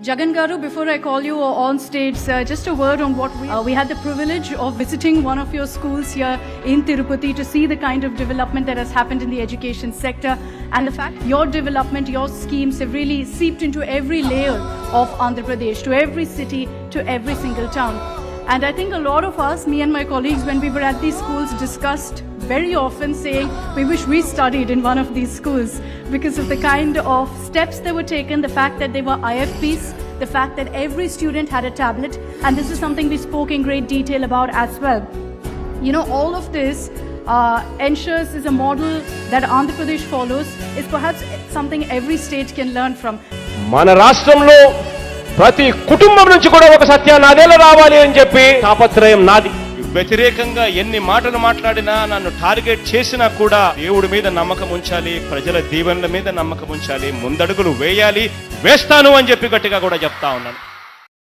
Jagan Garu, before I call you on stage, just a word on what we had the privilege of visiting one of your schools here in Tirupati to see the kind of development that has happened in the education sector, and the fact your development, your schemes have really seeped into every layer of Andhra Pradesh, to every city, to every single town. And I think a lot of us, me and my colleagues, when we were at these schools, discussed very often saying we wish we studied in one of these schools because of the kind of steps that were taken, the fact that they were IFPs, the fact that every student had a tablet, and this is something we spoke in great detail about as well. You know, all of this ensures is a model that Andhra Pradesh follows, is perhaps something every state can learn from. మన రాష్ట్రంలో ప్రతి కుటుంబం నుంచి కూడా ఒక సత్యానాదేల రావాలి అని చెప్పి తాపత్రయం నాది. వ్యతిరేకంగా ఎన్ని మాటలు మాట్లాడినా, నన్ను టార్గెట్ చేసినా కూడా దేవుడి మీద నమ్మకం ఉంచాలి, ప్రజల దీవెనల మీద నమ్మకం ఉంచాలి, ముందడుగులు వేయాలి, వేస్తాను అని చెప్పి గట్టిగా కూడా చెప్తా ఉన్నాను.